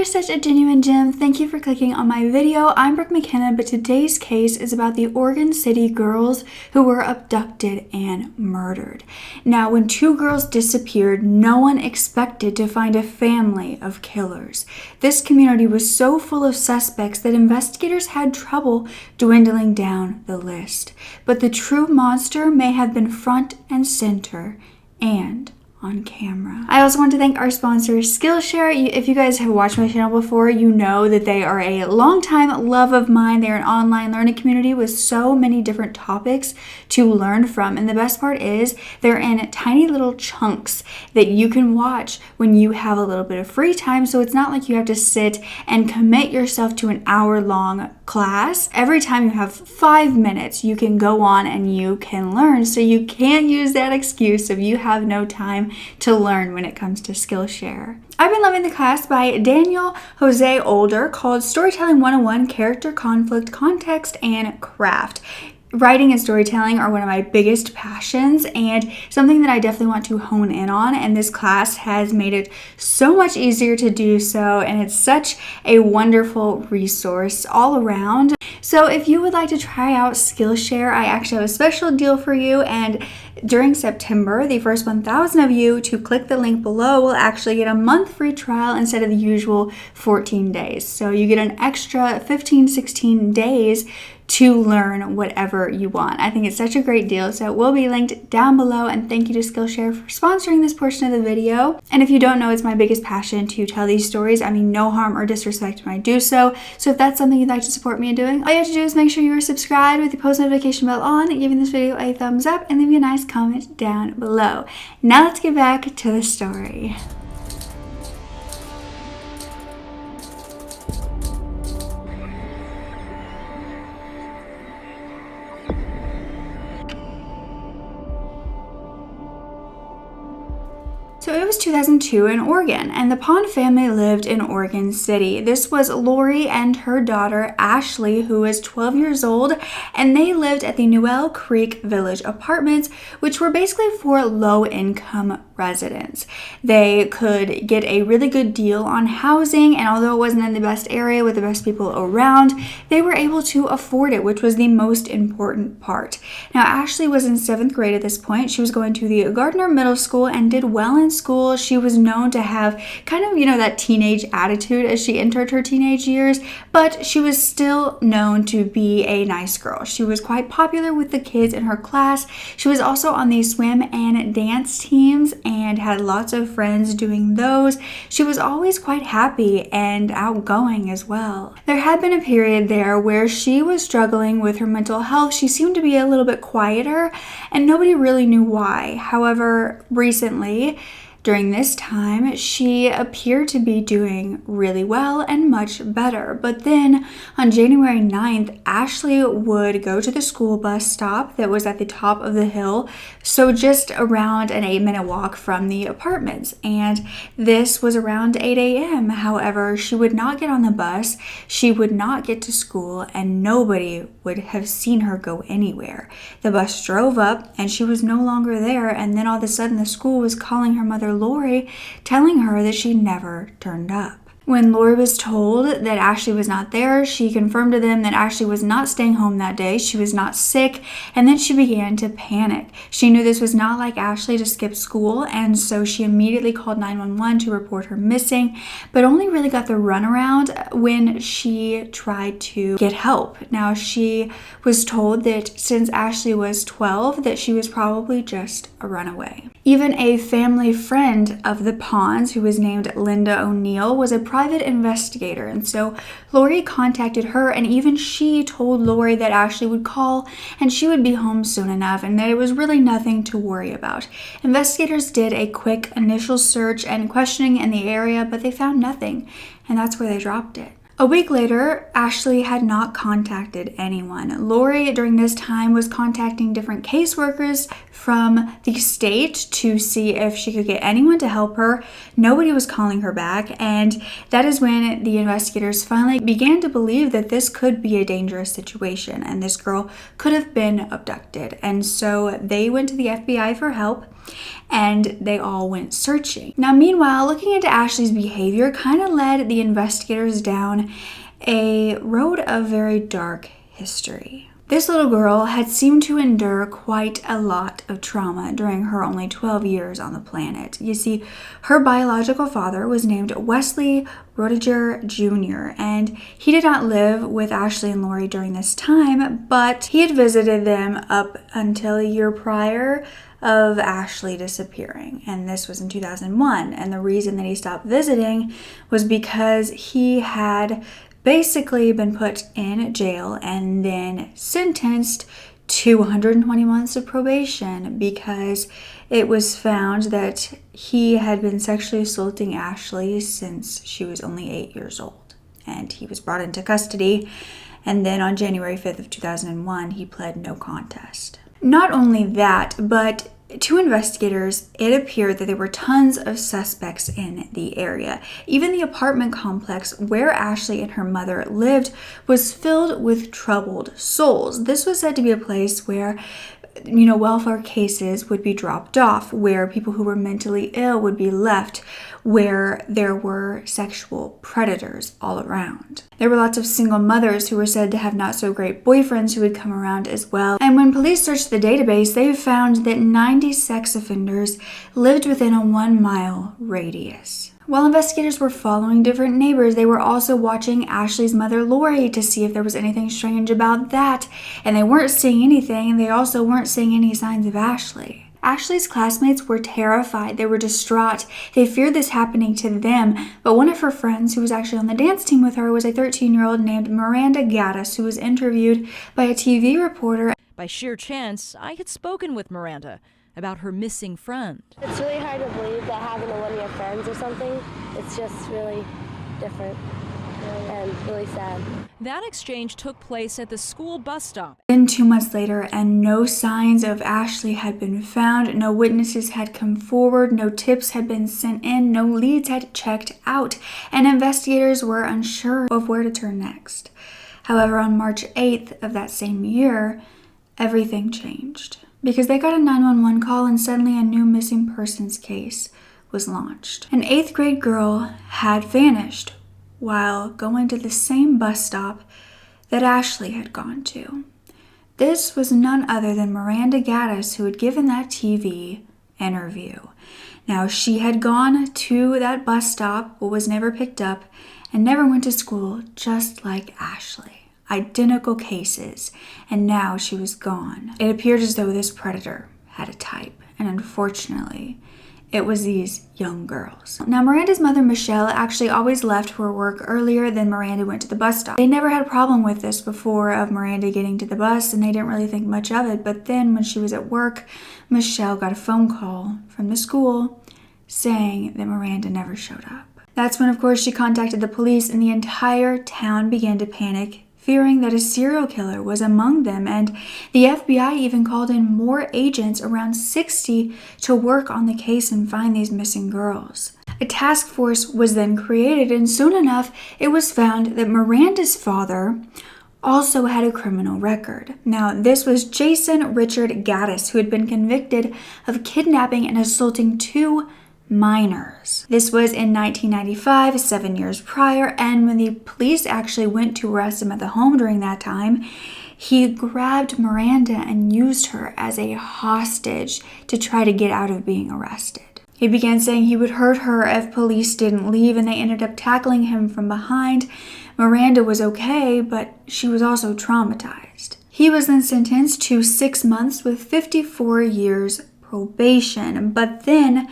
you're such a genuine gem. Thank you for clicking on my video. I'm Brooke Makenna, but today's case is about the Oregon City girls who were abducted and murdered. Now, when two girls disappeared, no one expected to find a family of killers. This community was so full of suspects that investigators had trouble dwindling down the list. But the true monster may have been front and center and on camera. I also want to thank our sponsor, Skillshare. If you guys have watched my channel before, you know that they are a longtime love of mine. They're an online learning community with so many different topics to learn from. And the best part is they're in tiny little chunks that you can watch when you have a little bit of free time. So it's not like you have to sit and commit yourself to an hour-long class. Every time you have 5 minutes, you can go on and you can learn. So you can't use that excuse if you have no time to learn when it comes to Skillshare. I've been loving the class by Daniel Jose Older called Storytelling 101, Character, Conflict, Context, and Craft. Writing and storytelling are one of my biggest passions and something that I definitely want to hone in on, and this class has made it so much easier to do so, and it's such a wonderful resource all around. So if you would like to try out Skillshare, I actually have a special deal for you, and during September, the first 1,000 of you to click the link below will actually get a month free trial instead of the usual 14 days. So you get an extra 16 days to learn whatever you want. I think it's such a great deal, so it will be linked down below, and thank you to Skillshare for sponsoring this portion of the video. And if you don't know, it's my biggest passion to tell these stories. I mean, no harm or disrespect when I do so. So if that's something you'd like to support me in doing, all you have to do is make sure you are subscribed with the post notification bell on, giving this video a thumbs up, and leave me a nice comment down below. Now let's get back to the story. So it was 2002 in Oregon, and the Pond family lived in Oregon City. This was Lori and her daughter, Ashley, who was 12 years old, and they lived at the Newell Creek Village Apartments, which were basically for low-income residents. They could get a really good deal on housing, and although it wasn't in the best area with the best people around, they were able to afford it, which was the most important part. Now, Ashley was in 7th grade at this point. She was going to the Gardner Middle School and did well in school. She was known to have kind of, that teenage attitude as she entered her teenage years, but she was still known to be a nice girl. She was quite popular with the kids in her class. She was also on the swim and dance teams and had lots of friends doing those. She was always quite happy and outgoing as well. There had been a period there where she was struggling with her mental health. She seemed to be a little bit quieter and nobody really knew why. However, recently, during this time, she appeared to be doing really well and much better. But then on January 9th, Ashley would go to the school bus stop that was at the top of the hill, so just around an 8-minute walk from the apartments. And this was around 8 a.m. However, she would not get on the bus, she would not get to school, and nobody would have seen her go anywhere. The bus drove up and she was no longer there, and then all of a sudden the school was calling her mother Lori, telling her that she never turned up. When Lori was told that Ashley was not there, she confirmed to them that Ashley was not staying home that day. She was not sick, and then she began to panic. She knew this was not like Ashley to skip school, and so she immediately called 911 to report her missing, but only really got the runaround when she tried to get help. Now, she was told that since Ashley was 12, that she was probably just a runaway. Even a family friend of the Ponds, who was named Linda O'Neill, was a private investigator, and so Lori contacted her, and even she told Lori that Ashley would call and she would be home soon enough and that it was really nothing to worry about. Investigators did a quick initial search and questioning in the area, but they found nothing, and that's where they dropped it. A week later, Ashley had not contacted anyone. Lori, during this time, was contacting different caseworkers from the state to see if she could get anyone to help her. Nobody was calling her back, and that is when the investigators finally began to believe that this could be a dangerous situation and this girl could have been abducted. And so they went to the FBI for help. and they all went searching. Now, meanwhile, looking into Ashley's behavior kind of led the investigators down a road of very dark history. This little girl had seemed to endure quite a lot of trauma during her only 12 years on the planet. You see, her biological father was named Wesley Roediger Jr., and he did not live with Ashley and Lori during this time, but he had visited them up until a year prior of Ashley disappearing, and this was in 2001. And the reason that he stopped visiting was because he had basically been put in jail and then sentenced to 120 months of probation because it was found that he had been sexually assaulting Ashley since she was only 8 years old. And he was brought into custody, and then on January 5th of 2001, he pled no contest. Not only that, but to investigators, it appeared that there were tons of suspects in the area. Even the apartment complex where Ashley and her mother lived was filled with troubled souls. This was said to be a place where, welfare cases would be dropped off, where people who were mentally ill would be left, where there were sexual predators all around. There were lots of single mothers who were said to have not so great boyfriends who would come around as well. And when police searched the database, they found that 90 sex offenders lived within a 1-mile radius. While investigators were following different neighbors, they were also watching Ashley's mother, Lori, to see if there was anything strange about that. And they weren't seeing anything, and they also weren't seeing any signs of Ashley. Ashley's classmates were terrified. They were distraught. They feared this happening to them. But one of her friends, who was actually on the dance team with her, was a 13-year-old named Miranda Gaddis, who was interviewed by a TV reporter. By sheer chance, I had spoken with Miranda about her missing friend. It's really hard to believe that having one of your friends or something, it's just really different and really sad. That exchange took place at the school bus stop. Then 2 months later, and no signs of Ashley had been found, no witnesses had come forward, no tips had been sent in, no leads had checked out, and investigators were unsure of where to turn next. However, on March 8th of that same year, everything changed, because they got a 911 call and suddenly a new missing persons case was launched. An 8th grade girl had vanished while going to the same bus stop that Ashley had gone to. This was none other than Miranda Gaddis, who had given that TV interview. Now, she had gone to that bus stop, but was never picked up, and never went to school, just like Ashley. Identical cases, and now she was gone. It appeared as though this predator had a type, and unfortunately, it was these young girls. Now, Miranda's mother, Michelle, actually always left for work earlier than Miranda went to the bus stop. They never had a problem with this before of Miranda getting to the bus, and they didn't really think much of it. But then when she was at work, Michelle got a phone call from the school saying that Miranda never showed up. That's when, of course, she contacted the police, and the entire town began to panic, fearing that a serial killer was among them, and the FBI even called in more agents, around 60, to work on the case and find these missing girls. A task force was then created, and soon enough, it was found that Miranda's father also had a criminal record. Now, this was Jason Richard Gaddis, who had been convicted of kidnapping and assaulting 2 minors. This was in 1995, 7 years prior, and when the police actually went to arrest him at the home during that time, he grabbed Miranda and used her as a hostage to try to get out of being arrested. He began saying he would hurt her if police didn't leave, and they ended up tackling him from behind. Miranda was okay, but she was also traumatized. He was then sentenced to 6 months with 54 years probation, but then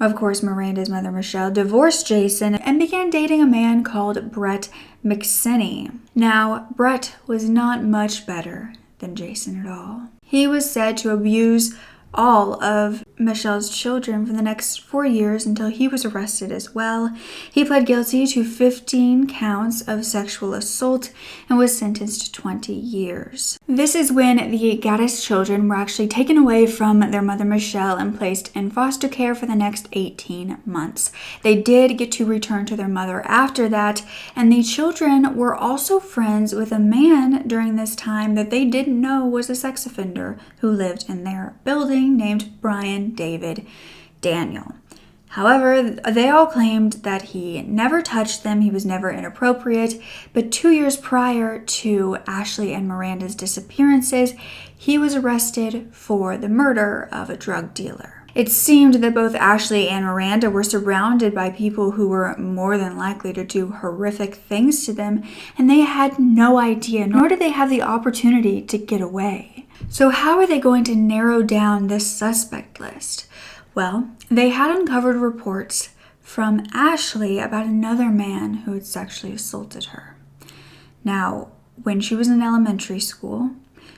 of course, Miranda's mother, Michelle, divorced Jason and began dating a man called Brooke Makenna. Now, Brett was not much better than Jason at all. He was said to abuse all of Michelle's children for the next 4 years until he was arrested as well. He pled guilty to 15 counts of sexual assault and was sentenced to 20 years. This is when the Gaddis children were actually taken away from their mother Michelle and placed in foster care for the next 18 months. They did get to return to their mother after that, and the children were also friends with a man during this time that they didn't know was a sex offender who lived in their building sibling named Brian David Daniel. However, they all claimed that he never touched them, he was never inappropriate, but 2 years prior to Ashley and Miranda's disappearances, he was arrested for the murder of a drug dealer. It seemed that both Ashley and Miranda were surrounded by people who were more than likely to do horrific things to them, and they had no idea, nor did they have the opportunity to get away. So how are they going to narrow down this suspect list? Well, they had uncovered reports from Ashley about another man who had sexually assaulted her. Now, when she was in elementary school,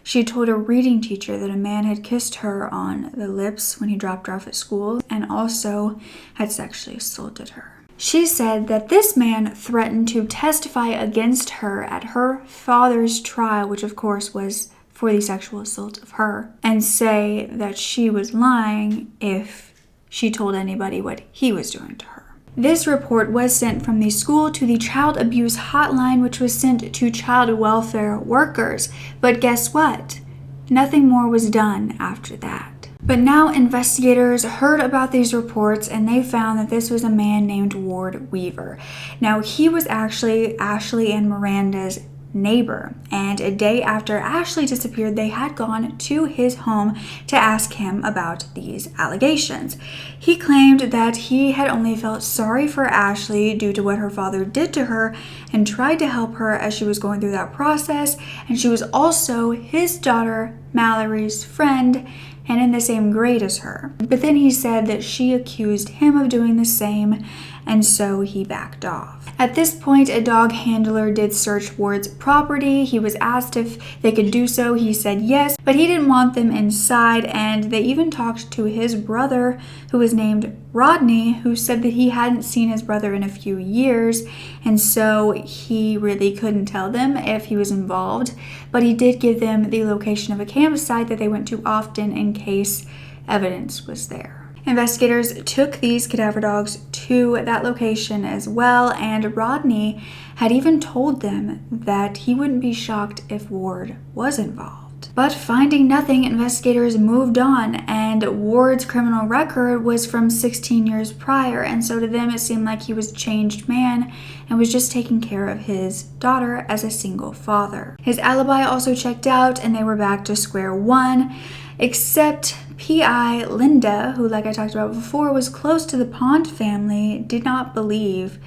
she had told a reading teacher that a man had kissed her on the lips when he dropped her off at school and also had sexually assaulted her. She said that this man threatened to testify against her at her father's trial, which of course was for the sexual assault of her, and say that she was lying if she told anybody what he was doing to her. This report was sent from the school to the child abuse hotline, which was sent to child welfare workers. But guess what? Nothing more was done after that. But now investigators heard about these reports and they found that this was a man named Ward Weaver. Now, he was actually Ashley and Miranda's neighbor, and a day after Ashley disappeared, they had gone to his home to ask him about these allegations. He claimed that he had only felt sorry for Ashley due to what her father did to her and tried to help her as she was going through that process, and she was also his daughter Mallory's friend and in the same grade as her. But then he said that she accused him of doing the same, and so he backed off. At this point, a dog handler did search Ward's property. He was asked if they could do so. He said yes, but he didn't want them inside, and they even talked to his brother, who was named Rodney, who said that he hadn't seen his brother in a few years, and so he really couldn't tell them if he was involved, but he did give them the location of a campsite that they went to often in case evidence was there. Investigators took these cadaver dogs to that location as well, and Rodney had even told them that he wouldn't be shocked if Ward was involved. But finding nothing, investigators moved on, and Ward's criminal record was from 16 years prior, and so to them it seemed like he was a changed man and was just taking care of his daughter as a single father. His alibi also checked out, and they were back to square one, except P.I. Linda, who, like I talked about before, was close to the Pond family, did not believe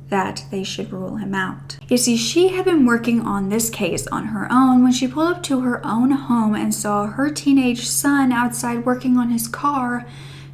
that they should rule him out. You see, she had been working on this case on her own when she pulled up to her own home and saw her teenage son outside working on his car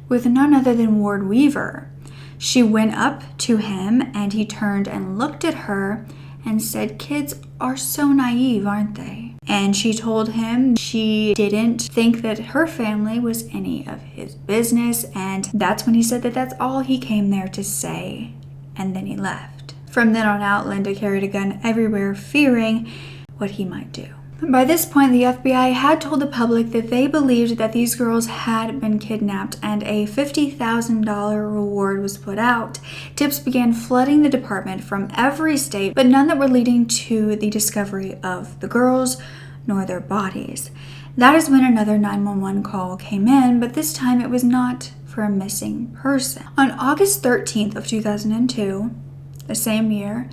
with none other than Ward Weaver. She went up to him and he turned and looked at her and said, "Kids are so naive, aren't they?" And she told him she didn't think that her family was any of his business, and that's when he said that that's all he came there to say, and then he left. From then on out, Linda carried a gun everywhere, fearing what he might do. By this point, the FBI had told the public that they believed that these girls had been kidnapped, and a $50,000 reward was put out. Tips began flooding the department from every state, but none that were leading to the discovery of the girls nor their bodies. That is when another 911 call came in, but this time it was not for a missing person. On August 13th of 2002, the same year,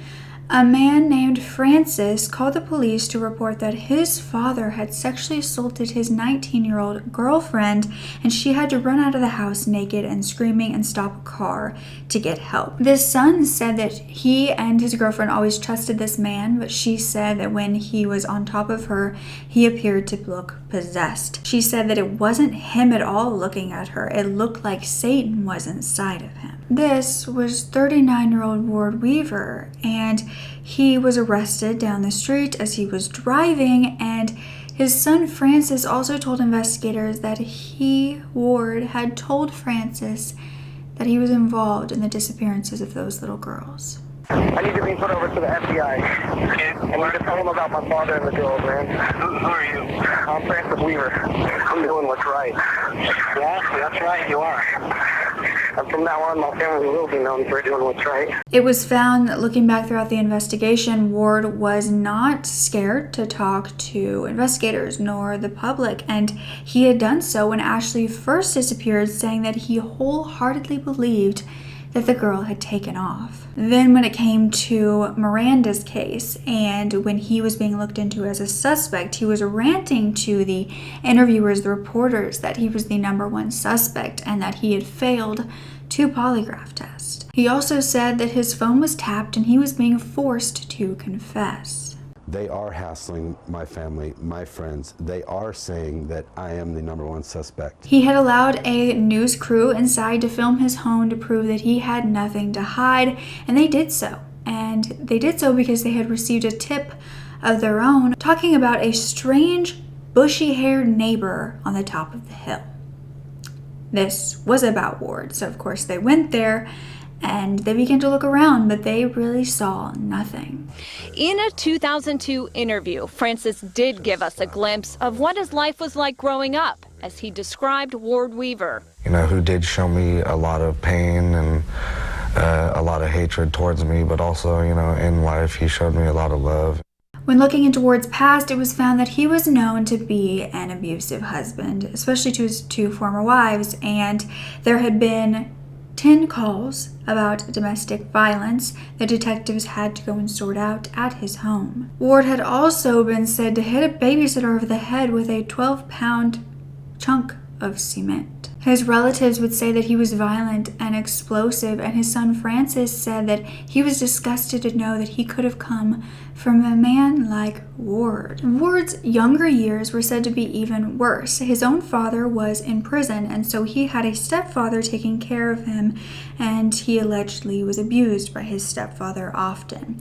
a man named Francis called the police to report that his father had sexually assaulted his 19-year-old girlfriend, and she had to run out of the house naked and screaming and stop a car to get help. The son said that he and his girlfriend always trusted this man, but she said that when he was on top of her, he appeared to look possessed. She said that it wasn't him at all looking at her. It looked like Satan was inside of him. This was 39-year-old Ward Weaver, and he was arrested down the street as he was driving, and his son Francis also told investigators that he, Ward, had told Francis that he was involved in the disappearances of those little girls. I need to be put over to the FBI. Okay. I need to tell them about my father and the girls, man. Who are you? I'm Francis Weaver. I'm doing what's right. Yeah, that's right, you are. And from now on, my family will be known for doing what's right. It was found that looking back throughout the investigation, Ward was not scared to talk to investigators nor the public, and he had done so when Ashley first disappeared, saying that he wholeheartedly believed that the girl had taken off. Then when it came to Miranda's case, and when he was being looked into as a suspect, he was ranting to the interviewers, the reporters, that he was the #1 suspect and that he had failed 2 polygraph tests. He also said that his phone was tapped and he was being forced to confess. They are hassling my family, my friends. They are saying that I am the #1 suspect. He had allowed a news crew inside to film his home to prove that he had nothing to hide, and they did so. And they did so because they had received a tip of their own talking about a strange, bushy-haired neighbor on the top of the hill. This was about Ward, so of course they went there and they began to look around, but they really saw nothing. In a 2002 interview, Francis did give us a glimpse of what his life was like growing up, as he described Ward Weaver. Who did show me a lot of pain and a lot of hatred towards me, but also, in life, he showed me a lot of love. When looking into Ward's past, it was found that he was known to be an abusive husband, especially to his 2 former wives, and there had been 10 calls about domestic violence that detectives had to go and sort out at his home. Ward had also been said to hit a babysitter over the head with a 12-pound chunk of cement. His relatives would say that he was violent and explosive, and his son Francis said that he was disgusted to know that he could have come from a man like Ward. Ward's younger years were said to be even worse. His own father was in prison, and so he had a stepfather taking care of him, and he allegedly was abused by his stepfather often.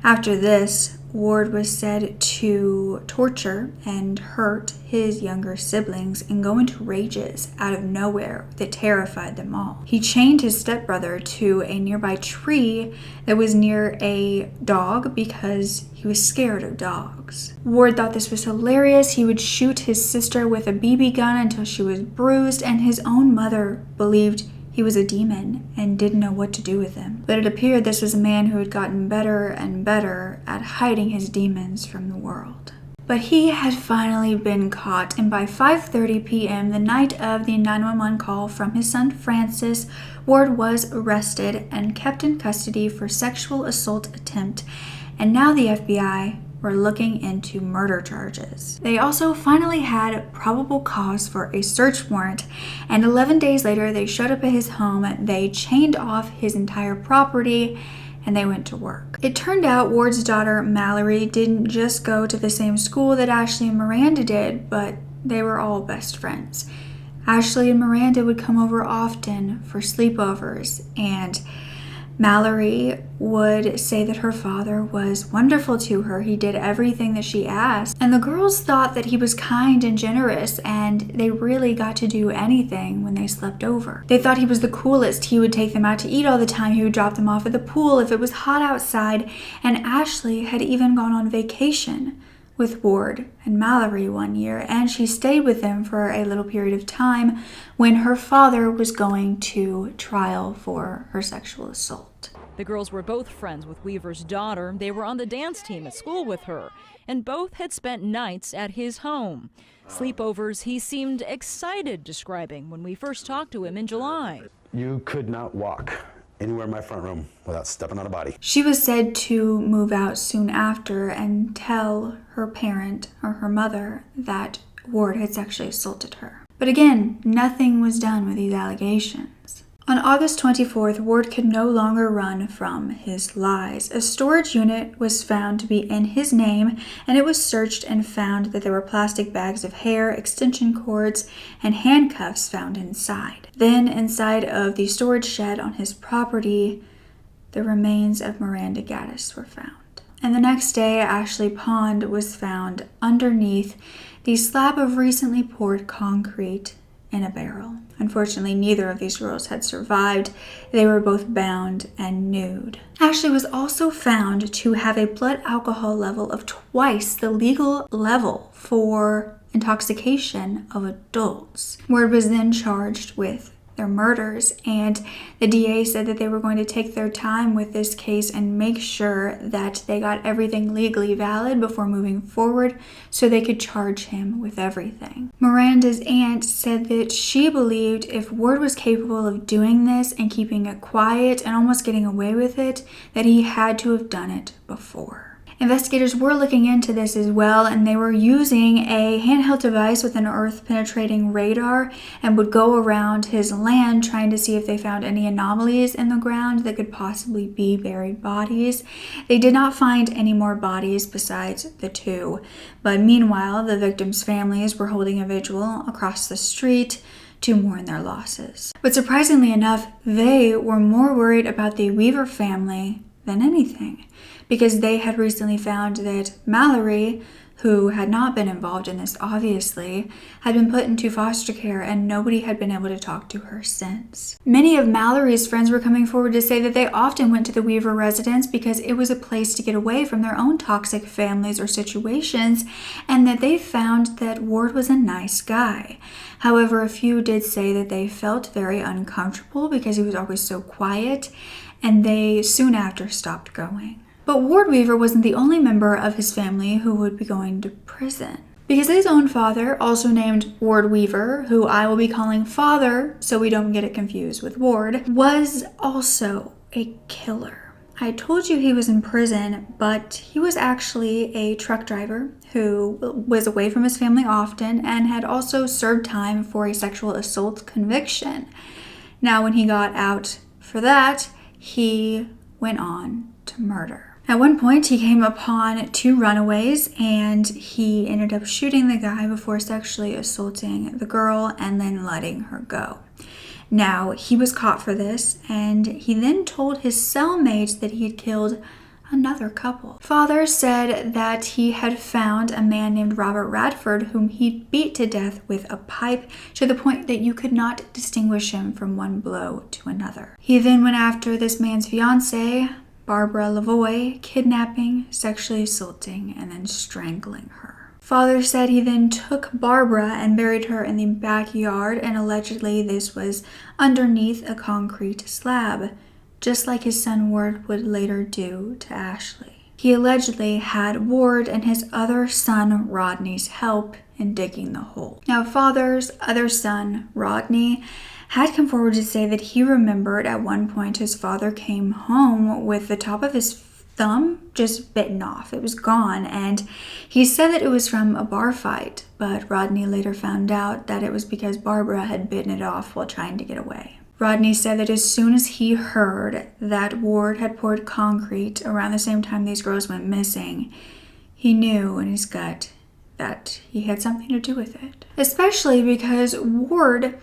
After this, Ward was said to torture and hurt his younger siblings and go into rages out of nowhere that terrified them all. He chained his stepbrother to a nearby tree that was near a dog because he was scared of dogs. Ward thought this was hilarious. He would shoot his sister with a BB gun until she was bruised, and his own mother believed he was a demon and didn't know what to do with him. But it appeared this was a man who had gotten better and better at hiding his demons from the world. But he had finally been caught, and by 5:30 p.m., the night of the 911 call from his son Francis, Ward was arrested and kept in custody for sexual assault attempt, and now the FBI were looking into murder charges. They also finally had probable cause for a search warrant, and 11 days later they showed up at his home, they chained off his entire property, and they went to work. It turned out Ward's daughter Mallory didn't just go to the same school that Ashley and Miranda did, but they were all best friends. Ashley and Miranda would come over often for sleepovers, and Mallory would say that her father was wonderful to her. He did everything that she asked. And the girls thought that he was kind and generous, and they really got to do anything when they slept over. They thought he was the coolest. He would take them out to eat all the time. He would drop them off at the pool if it was hot outside. And Ashley had even gone on vacation with Ward and Mallory one year, and she stayed with them for a little period of time when her father was going to trial for her sexual assault. The girls were both friends with Weaver's daughter. They were on the dance team at school with her, and both had spent nights at his home. Sleepovers he seemed excited describing when we first talked to him in July. You could not walk anywhere in my front room without stepping on a body. She was said to move out soon after and tell her parent or her mother that Ward had sexually assaulted her. But again, nothing was done with these allegations. On August 24th, Ward could no longer run from his lies. A storage unit was found to be in his name, and it was searched and found that there were plastic bags of hair, extension cords, and handcuffs found inside. Then, inside of the storage shed on his property, the remains of Miranda Gaddis were found. And the next day, Ashley Pond was found underneath the slab of recently poured concrete in a barrel. Unfortunately, neither of these girls had survived. They were both bound and nude. Ashley was also found to have a blood alcohol level of twice the legal level for intoxication of adults. Ward was then charged with their murders, and the DA said that they were going to take their time with this case and make sure that they got everything legally valid before moving forward so they could charge him with everything. Miranda's aunt said that she believed if Ward was capable of doing this and keeping it quiet and almost getting away with it, that he had to have done it before. Investigators were looking into this as well, and they were using a handheld device with an earth-penetrating radar and would go around his land trying to see if they found any anomalies in the ground that could possibly be buried bodies. They did not find any more bodies besides the two, but meanwhile, the victims' families were holding a vigil across the street to mourn their losses. But surprisingly enough, they were more worried about the Weaver family than anything, because they had recently found that Mallory, who had not been involved in this obviously, had been put into foster care and nobody had been able to talk to her since. Many of Mallory's friends were coming forward to say that they often went to the Weaver residence because it was a place to get away from their own toxic families or situations, and that they found that Ward was a nice guy. However, a few did say that they felt very uncomfortable because he was always so quiet, and they soon after stopped going. But Ward Weaver wasn't the only member of his family who would be going to prison, because his own father, also named Ward Weaver, who I will be calling Father so we don't get it confused with Ward, was also a killer. I told you he was in prison, but he was actually a truck driver who was away from his family often and had also served time for a sexual assault conviction. Now, when he got out for that, he went on to murder. At one point, he came upon two runaways and he ended up shooting the guy before sexually assaulting the girl and then letting her go. Now, he was caught for this, and he then told his cellmates that he had killed another couple. Father said that he had found a man named Robert Radford whom he beat to death with a pipe to the point that you could not distinguish him from one blow to another. He then went after this man's fiancée, Barbara Lavoie, kidnapping, sexually assaulting, and then strangling her. Father said he then took Barbara and buried her in the backyard, and allegedly this was underneath a concrete slab, just like his son Ward would later do to Ashley. He allegedly had Ward and his other son Rodney's help in digging the hole. Now, Father's other son, Rodney, had come forward to say that he remembered at one point his father came home with the top of his thumb just bitten off. It was gone, and he said that it was from a bar fight, but Rodney later found out that it was because Barbara had bitten it off while trying to get away. Rodney said that as soon as he heard that Ward had poured concrete around the same time these girls went missing, he knew in his gut that he had something to do with it. Especially because Ward,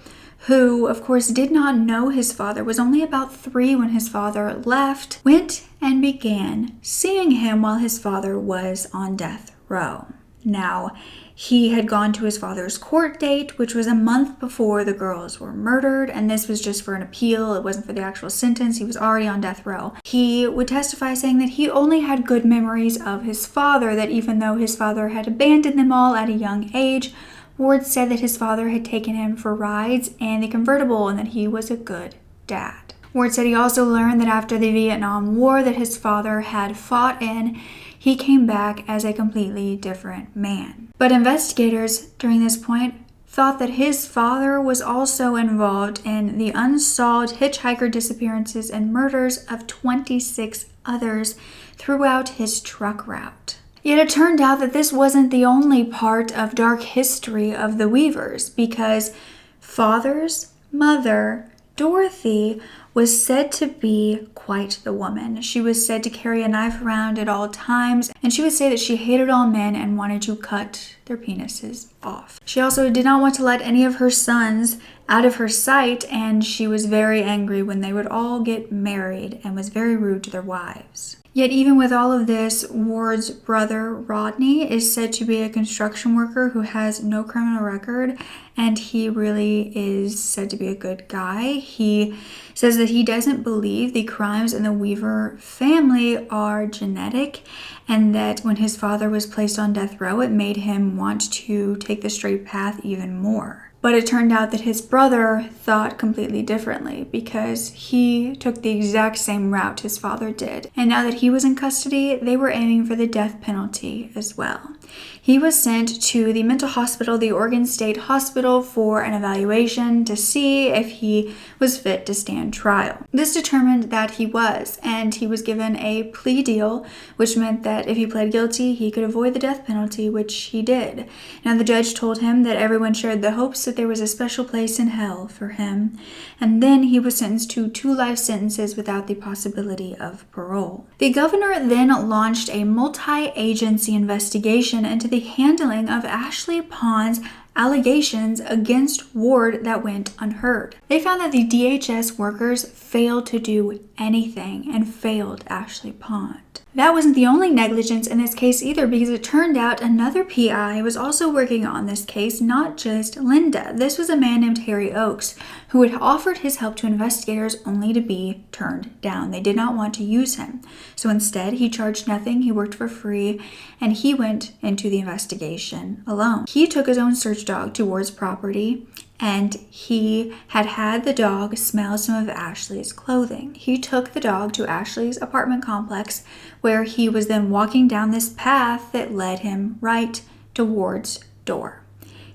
who of course did not know his father, was only about 3 when his father left, went and began seeing him while his father was on death row. Now, he had gone to his father's court date, which was a month before the girls were murdered, and this was just for an appeal. It wasn't for the actual sentence. He was already on death row. He would testify saying that he only had good memories of his father, that even though his father had abandoned them all at a young age, Ward said that his father had taken him for rides in the convertible and that he was a good dad. Ward said he also learned that after the Vietnam War that his father had fought in, he came back as a completely different man. But investigators during this point thought that his father was also involved in the unsolved hitchhiker disappearances and murders of 26 others throughout his truck route. Yet it turned out that this wasn't the only part of dark history of the Weavers, because Father's mother, Dorothy, was said to be quite the woman. She was said to carry a knife around at all times, and she would say that she hated all men and wanted to cut their penises off. She also did not want to let any of her sons out of her sight, and she was very angry when they would all get married and was very rude to their wives. Yet even with all of this, Ward's brother, Rodney, is said to be a construction worker who has no criminal record, and he really is said to be a good guy. He says that he doesn't believe the crimes in the Weaver family are genetic, and that when his father was placed on death row, it made him want to take the straight path even more. But it turned out that his brother thought completely differently because he took the exact same route his father did. And now that he was in custody, they were aiming for the death penalty as well. He was sent to the mental hospital, the Oregon State Hospital, for an evaluation to see if he was fit to stand trial. This determined that he was, and he was given a plea deal, which meant that if he pled guilty, he could avoid the death penalty, which he did. Now, the judge told him that everyone shared the hopes that there was a special place in hell for him, and then he was sentenced to 2 life sentences without the possibility of parole. The governor then launched a multi-agency investigation into the handling of Ashley Pond's allegations against Ward that went unheard. They found that the DHS workers failed to do anything and failed Ashley Pond. That wasn't the only negligence in this case either, because it turned out another PI was also working on this case, not just Linda. This was a man named Harry Oakes, who had offered his help to investigators only to be turned down. They did not want to use him. So instead, he charged nothing, he worked for free, and he went into the investigation alone. He took his own search dog to Ward's property, and he had the dog smell some of Ashley's clothing. He took the dog to Ashley's apartment complex, where he was then walking down this path that led him right to Ward's door.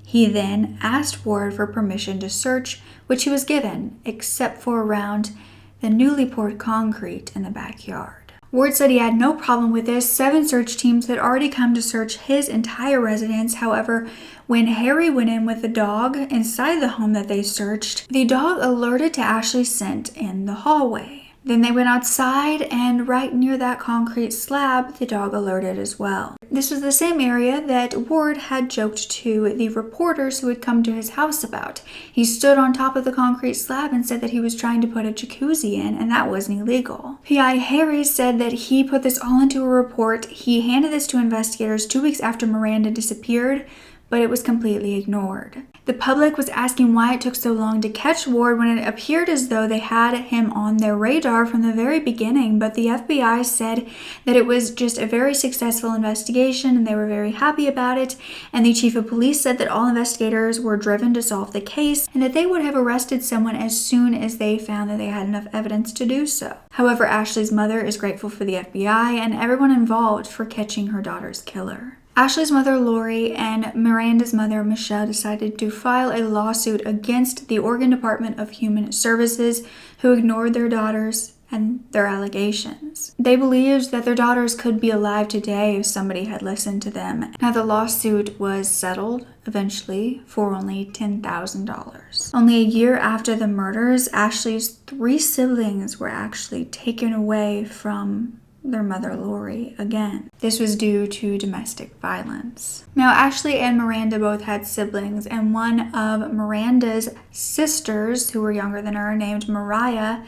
He then asked Ward for permission to search, which he was given, except for around the newly poured concrete in the backyard. Ward said he had no problem with this. 7 search teams had already come to search his entire residence. However, when Harry went in with the dog inside the home that they searched, the dog alerted to Ashley's scent in the hallway. Then they went outside, and right near that concrete slab, the dog alerted as well. This was the same area that Ward had joked to the reporters who had come to his house about. He stood on top of the concrete slab and said that he was trying to put a jacuzzi in, and that wasn't illegal. PI Harry said that he put this all into a report. He handed this to investigators 2 weeks after Miranda disappeared, but it was completely ignored. The public was asking why it took so long to catch Ward when it appeared as though they had him on their radar from the very beginning, but the FBI said that it was just a very successful investigation and they were very happy about it, and the chief of police said that all investigators were driven to solve the case and that they would have arrested someone as soon as they found that they had enough evidence to do so. However, Ashley's mother is grateful for the FBI and everyone involved for catching her daughter's killer. Ashley's mother, Lori, and Miranda's mother, Michelle, decided to file a lawsuit against the Oregon Department of Human Services, who ignored their daughters and their allegations. They believed that their daughters could be alive today if somebody had listened to them. Now, the lawsuit was settled eventually for only $10,000. Only a year after the murders, Ashley's 3 siblings were actually taken away from their mother, Lori, again. This was due to domestic violence. Now, Ashley and Miranda both had siblings, and one of Miranda's sisters, who were younger than her, named Mariah,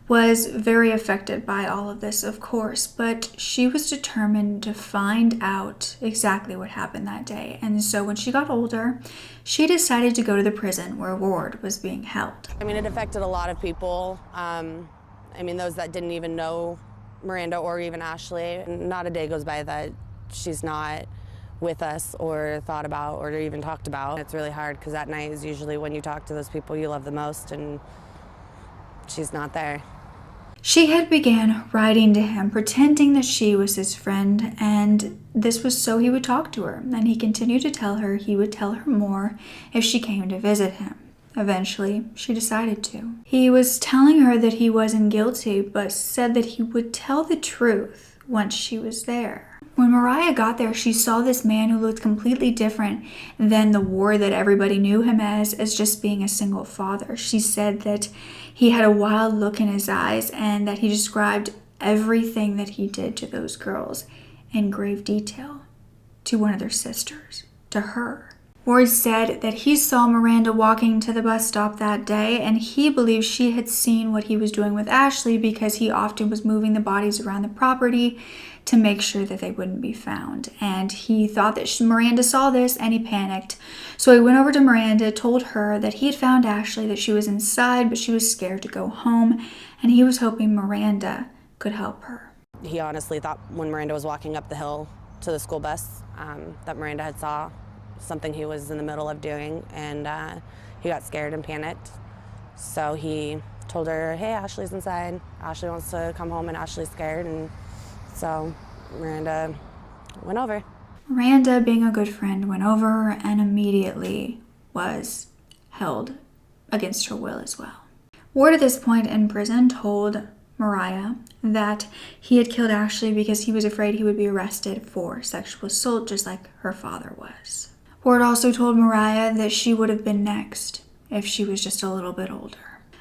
was very affected by all of this, of course, but she was determined to find out exactly what happened that day. And so when she got older, she decided to go to the prison where Ward was being held. I mean, it affected a lot of people. Those that didn't even know Miranda or even Ashley. Not a day goes by that she's not with us or thought about or even talked about. It's really hard because that night is usually when you talk to those people you love the most, and she's not there. She had began writing to him, pretending that she was his friend, and this was so he would talk to her. And he continued to tell her he would tell her more if she came to visit him. Eventually, she decided to. He was telling her that he wasn't guilty, but said that he would tell the truth once she was there. When Mariah got there, she saw this man who looked completely different than the Ward that everybody knew him as just being a single father. She said that he had a wild look in his eyes and that he described everything that he did to those girls in grave detail, to one of their sisters, to her. Ward said that he saw Miranda walking to the bus stop that day, and he believed she had seen what he was doing with Ashley because he often was moving the bodies around the property to make sure that they wouldn't be found. And he thought that Miranda saw this and he panicked. So he went over to Miranda, told her that he had found Ashley, that she was inside, but she was scared to go home, and he was hoping Miranda could help her. He honestly thought when Miranda was walking up the hill to the school bus that Miranda had saw something he was in the middle of doing, and he got scared and panicked. So he told her, hey, Ashley's inside. Ashley wants to come home, and Ashley's scared. And so Miranda went over. Miranda, being a good friend, went over and immediately was held against her will as well. Ward at this point in prison told Mariah that he had killed Ashley because he was afraid he would be arrested for sexual assault, just like her father was. Ward also told Mariah that she would have been next if she was just a little bit older.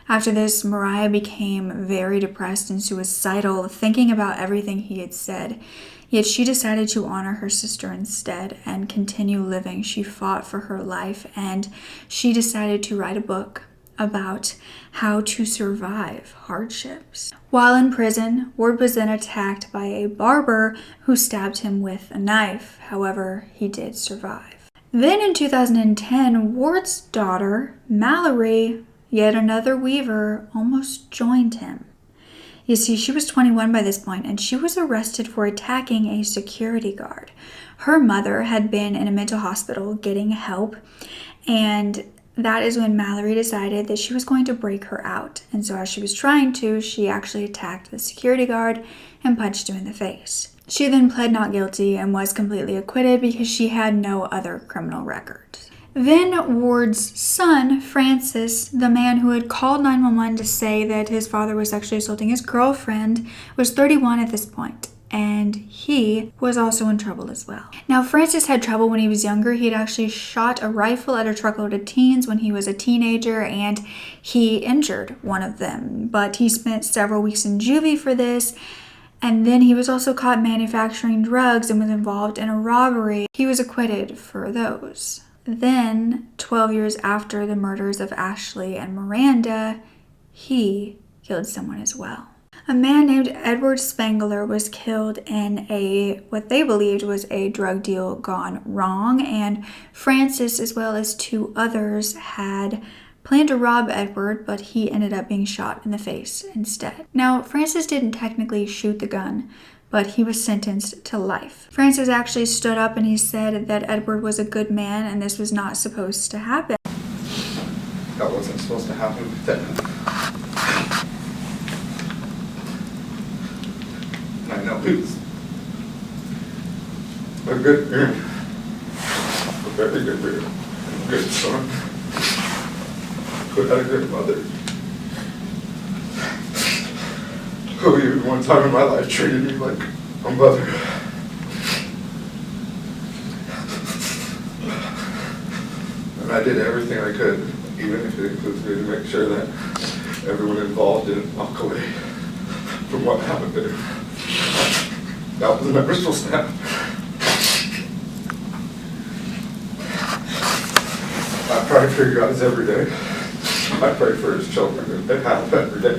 After this, Mariah became very depressed and suicidal, thinking about everything he had said. Yet she decided to honor her sister instead and continue living. She fought for her life, and she decided to write a book about how to survive hardships. While in prison, Ward was then attacked by a barber who stabbed him with a knife. However, he did survive. Then in 2010, Ward's daughter, Mallory, yet another Weaver, almost joined him. You see, she was 21 by this point, and she was arrested for attacking a security guard. Her mother had been in a mental hospital getting help, and that is when Mallory decided that she was going to break her out. And so as she was trying to, she actually attacked the security guard and punched him in the face. She then pled not guilty and was completely acquitted because she had no other criminal record. Then Ward's son, Francis, the man who had called 911 to say that his father was sexually assaulting his girlfriend, was 31 at this point, and he was also in trouble as well. Now, Francis had trouble when he was younger. He had actually shot a rifle at a truckload of teens when he was a teenager, and he injured one of them, but he spent several weeks in juvie for this. And then he was also caught manufacturing drugs and was involved in a robbery. He was acquitted for those. Then, 12 years after the murders of Ashley and Miranda, he killed someone as well. A man named Edward Spangler was killed in what they believed was a drug deal gone wrong, and Francis, as well as two others, had planned to rob Edward, but he ended up being shot in the face instead. Now, Francis didn't technically shoot the gun, but he was sentenced to life. Francis actually stood up and he said that Edward was a good man and this was not supposed to happen. That wasn't supposed to happen, but I know he was a good man, a very good man, a good son, who had a good mother, who even one time in my life treated me like a mother. And I did everything I could, even if it includes me, to make sure that everyone involved didn't walk away from what happened to him. That was never supposed to happen. I pray for you guys every day. I pray for his children that they have every day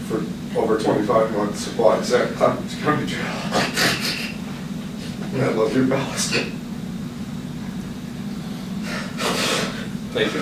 for over 25 months of Black Sand County Jail. And I love you, Palestine. Thank you.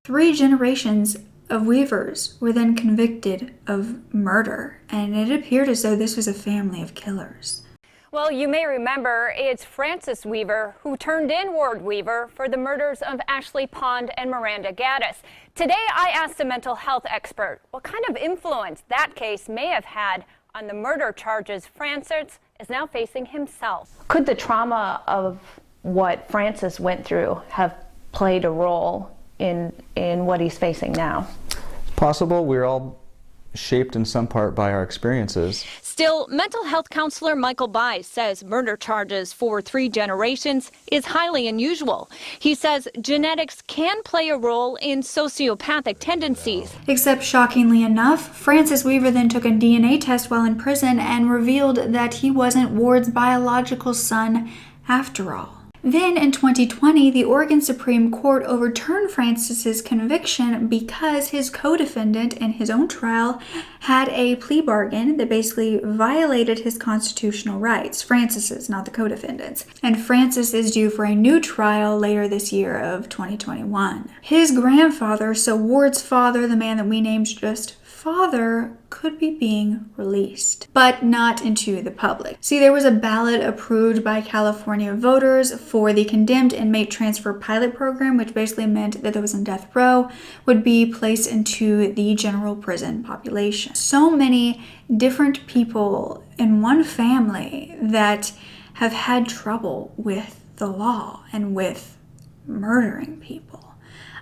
3 generations of Weavers were then convicted of murder, and it appeared as though this was a family of killers. Well, you may remember it's Francis Weaver who turned in Ward Weaver for the murders of Ashley Pond and Miranda Gaddis. Today, I asked a mental health expert what kind of influence that case may have had on the murder charges Francis is now facing himself. Could the trauma of what Francis went through have played a role in what he's facing now? It's possible. We're all shaped in some part by our experiences. Still, mental health counselor Michael Bies says murder charges for 3 generations is highly unusual. He says genetics can play a role in sociopathic tendencies. Except shockingly enough, Francis Weaver then took a DNA test while in prison and revealed that he wasn't Ward's biological son after all. Then in 2020, the Oregon Supreme Court overturned Francis's conviction because his co-defendant in his own trial had a plea bargain that basically violated his constitutional rights. Francis's, not the co-defendant's. And Francis is due for a new trial later this year of 2021. His grandfather, so Ward's father, the man that we named just father could be being released, but not into the public. See, there was a ballot approved by California voters for the condemned inmate transfer pilot program, which basically meant that those on death row would be placed into the general prison population. So many different people in one family that have had trouble with the law and with murdering people.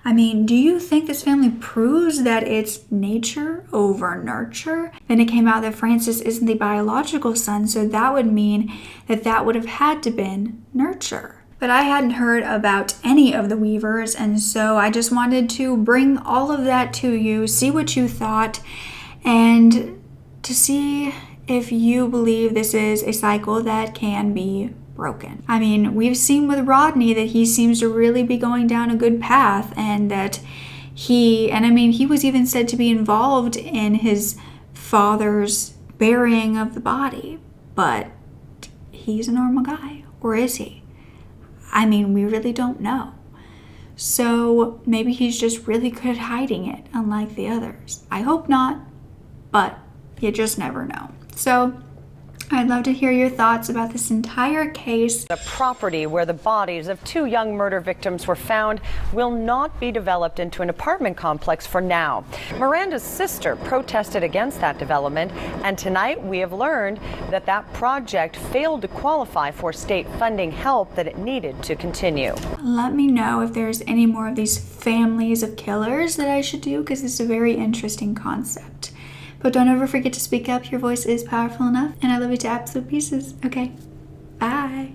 I mean, do you think this family proves that it's nature over nurture? Then it came out that Francis isn't the biological son, so that would mean that that would have had to been nurture. But I hadn't heard about any of the Weavers, and so I just wanted to bring all of that to you, see what you thought, and to see if you believe this is a cycle that can be broken. I mean, we've seen with Rodney that he seems to really be going down a good path, and that he was even said to be involved in his father's burying of the body, but he's a normal guy, or is he? I mean, we really don't know. So maybe he's just really good at hiding it, unlike the others. I hope not, but you just never know. So I'd love to hear your thoughts about this entire case. The property where the bodies of 2 young murder victims were found will not be developed into an apartment complex for now. Miranda's sister protested against that development, and tonight we have learned that that project failed to qualify for state funding help that it needed to continue. Let me know if there's any more of these families of killers that I should do, because it's a very interesting concept. But don't ever forget to speak up. Your voice is powerful enough, and I love you to absolute pieces. Okay, bye.